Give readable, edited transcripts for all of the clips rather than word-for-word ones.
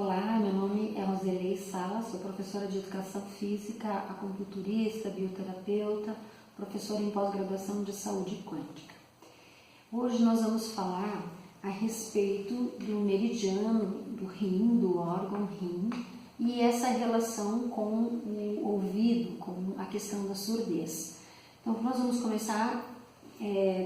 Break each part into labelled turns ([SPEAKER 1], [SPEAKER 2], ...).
[SPEAKER 1] Olá, meu nome é Roselei Sala, sou professora de Educação Física, acupunturista, bioterapeuta, professora em pós-graduação de Saúde Quântica. Hoje nós vamos falar a respeito do meridiano do rim, do órgão rim, e essa relação com o ouvido, com a questão da surdez. Então nós vamos começar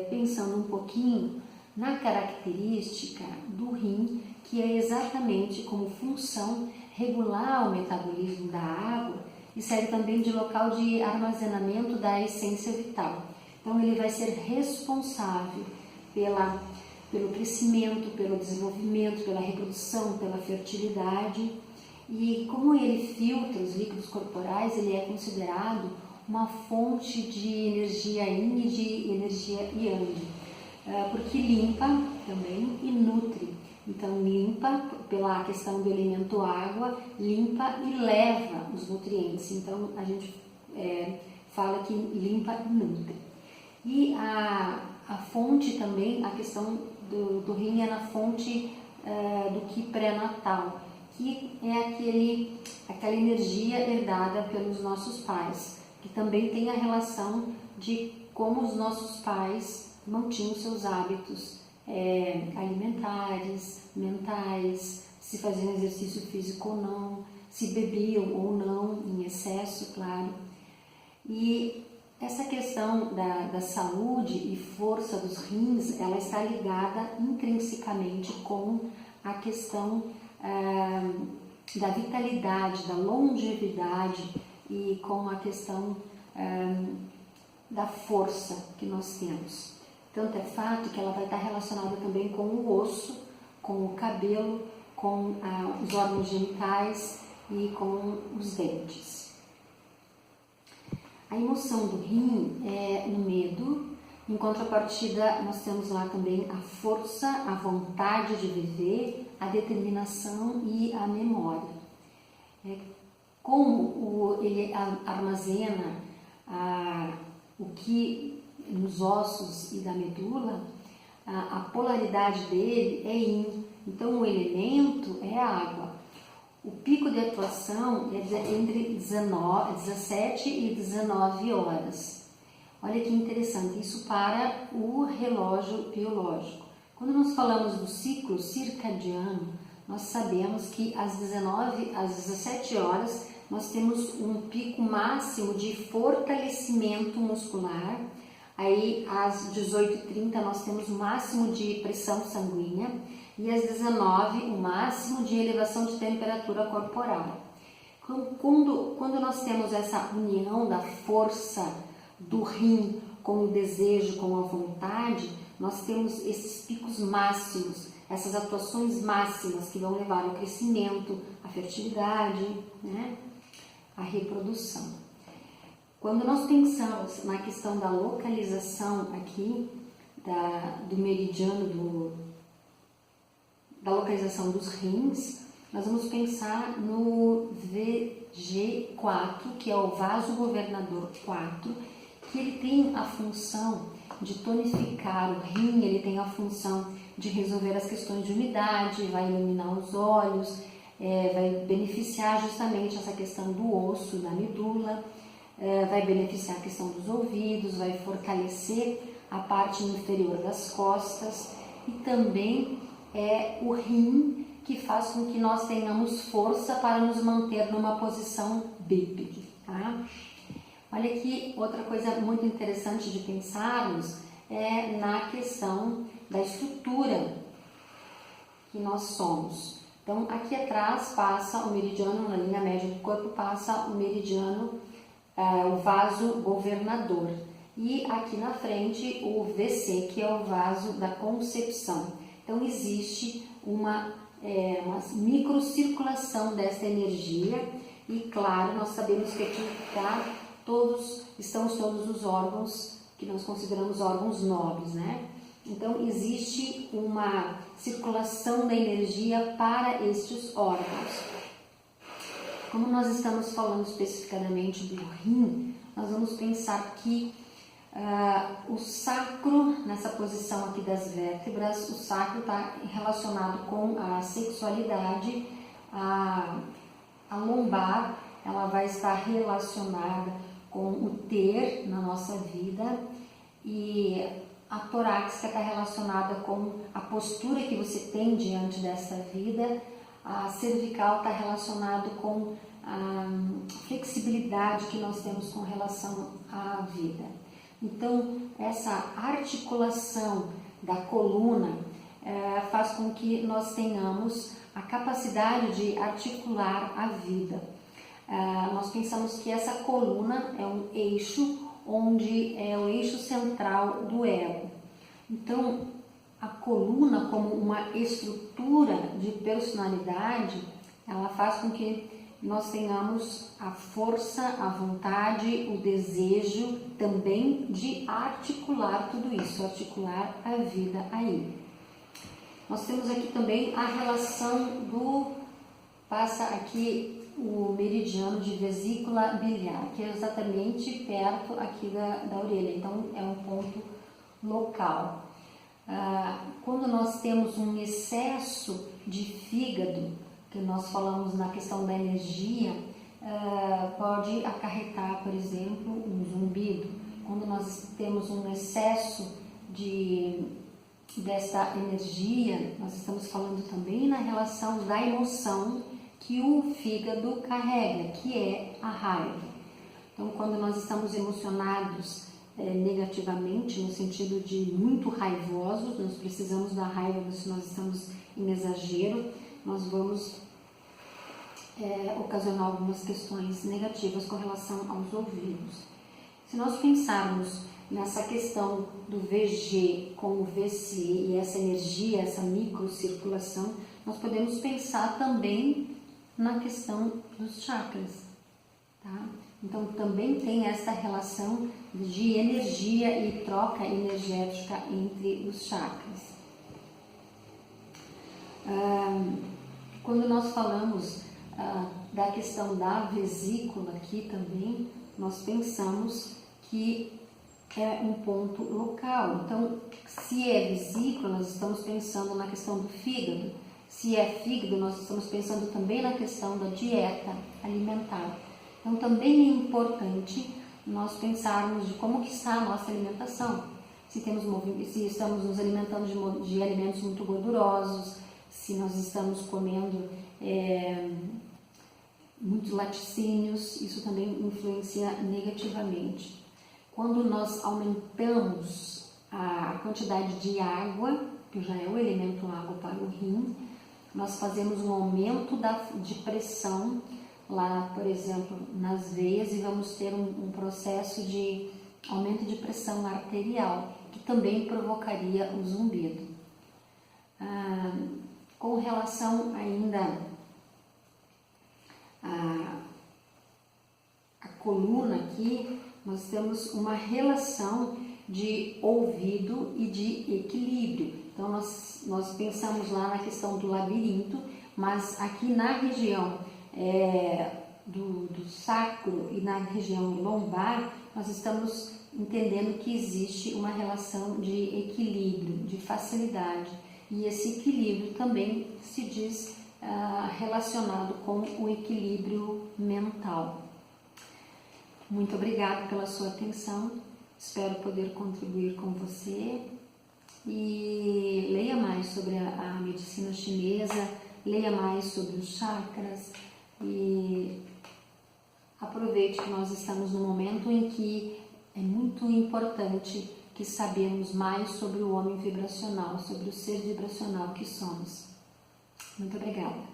[SPEAKER 1] pensando um pouquinho na característica do rim, que é exatamente como função regular o metabolismo da água e serve também de local de armazenamento da essência vital. Então ele vai ser responsável pelo crescimento, pelo desenvolvimento, pela reprodução, pela fertilidade, e como ele filtra os líquidos corporais, ele é considerado uma fonte de energia yin e de energia yang, porque limpa também e nutre. Então limpa pela questão do elemento água, limpa e leva os nutrientes. Então a gente fala que limpa e nutre. E a fonte também, a questão do rim é na fonte do Ki pré-natal, que é aquela energia herdada pelos nossos pais, que também tem a relação de como os nossos pais mantinham seus hábitos alimentares, mentais, se faziam exercício físico ou não, se bebiam ou não, em excesso, claro. E essa questão da saúde e força dos rins, ela está ligada intrinsecamente com a questão da vitalidade, da longevidade e com a questão da força que nós temos. Tanto é fato que ela vai estar relacionada também com o osso, com o cabelo, com os órgãos genitais e com os dentes. A emoção do rim é o medo. Em contrapartida, nós temos lá também a força, a vontade de viver, a determinação e a memória. Como ele armazena o que nos ossos e da medula, a polaridade dele é yin, então o elemento é a água. O pico de atuação é entre 17 e 19 horas. Olha que interessante, isso para o relógio biológico. Quando nós falamos do ciclo circadiano, nós sabemos que às 17 horas nós temos um pico máximo de fortalecimento muscular. Aí às 18h30 nós temos o máximo de pressão sanguínea e às 19h o máximo de elevação de temperatura corporal. Quando nós temos essa união da força do rim com o desejo, com a vontade, nós temos esses picos máximos, essas atuações máximas que vão levar ao crescimento, à fertilidade, né? À reprodução. Quando nós pensamos na questão da localização aqui, do meridiano, da localização dos rins, nós vamos pensar no VG4, que é o vaso governador 4, que ele tem a função de tonificar o rim, ele tem a função de resolver as questões de umidade, vai iluminar os olhos, vai beneficiar justamente essa questão do osso, da medula, vai beneficiar a questão dos ouvidos, vai fortalecer a parte inferior das costas e também é o rim que faz com que nós tenhamos força para nos manter numa posição bípede, tá? Olha aqui, outra coisa muito interessante de pensarmos é na questão da estrutura que nós somos. Então, aqui atrás passa o meridiano, na linha média do corpo passa o meridiano, o vaso governador, e aqui na frente o VC, que é o vaso da concepção. Então existe uma microcirculação dessa energia e, claro, nós sabemos que aqui estão todos os órgãos que nós consideramos órgãos nobres, né? Então existe uma circulação da energia para estes órgãos. Como nós estamos falando especificadamente do rim, nós vamos pensar que o sacro, nessa posição aqui das vértebras, o sacro está relacionado com a sexualidade, A lombar, ela vai estar relacionada com o ter na nossa vida, e a torácica está relacionada com a postura que você tem diante dessa vida. A cervical está relacionado com a flexibilidade que nós temos com relação à vida. Então, essa articulação da coluna faz com que nós tenhamos a capacidade de articular a vida. Nós pensamos que essa coluna é um eixo onde é o eixo central do ego. Então, a coluna, como uma estrutura de personalidade, ela faz com que nós tenhamos a força, a vontade, o desejo também de articular tudo isso, articular a vida aí. Nós temos aqui também a relação passa aqui o meridiano de vesícula biliar, que é exatamente perto aqui da orelha, então é um ponto local. Quando nós temos um excesso de fígado, que nós falamos na questão da energia, pode acarretar, por exemplo, um zumbido. Quando nós temos um excesso dessa energia, nós estamos falando também na relação da emoção que o fígado carrega, que é a raiva. Então, quando nós estamos emocionados negativamente, no sentido de muito raivosos, nós precisamos da raiva, se nós estamos em exagero, nós vamos ocasionar algumas questões negativas com relação aos ouvidos. Se nós pensarmos nessa questão do VG com o VC e essa energia, essa microcirculação, nós podemos pensar também na questão dos chakras, tá? Então também tem essa relação de energia e troca energética entre os chakras. Quando nós falamos da questão da vesícula aqui também, nós pensamos que é um ponto local. Então, se é vesícula, nós estamos pensando na questão do fígado. Se é fígado, nós estamos pensando também na questão da dieta alimentar. Então, também é importante nós pensarmos de como que está a nossa alimentação. Se estamos nos alimentando de alimentos muito gordurosos, se nós estamos comendo muitos laticínios, isso também influencia negativamente. Quando nós aumentamos a quantidade de água, que já é o elemento água para o rim, nós fazemos um aumento de pressão lá, por exemplo, nas veias, e vamos ter um processo de aumento de pressão arterial, que também provocaria o zumbido. Com relação ainda à coluna aqui, nós temos uma relação de ouvido e de equilíbrio. Então, nós pensamos lá na questão do labirinto, mas aqui na região do sacro e na região lombar, nós estamos entendendo que existe uma relação de equilíbrio, de facilidade. E esse equilíbrio também se diz relacionado com o equilíbrio mental. Muito obrigada pela sua atenção, espero poder contribuir com você, e leia mais sobre a medicina chinesa, leia mais sobre os chakras e aproveite que nós estamos num momento em que é muito importante que sabemos mais sobre o homem vibracional, sobre o ser vibracional que somos. Muito obrigada.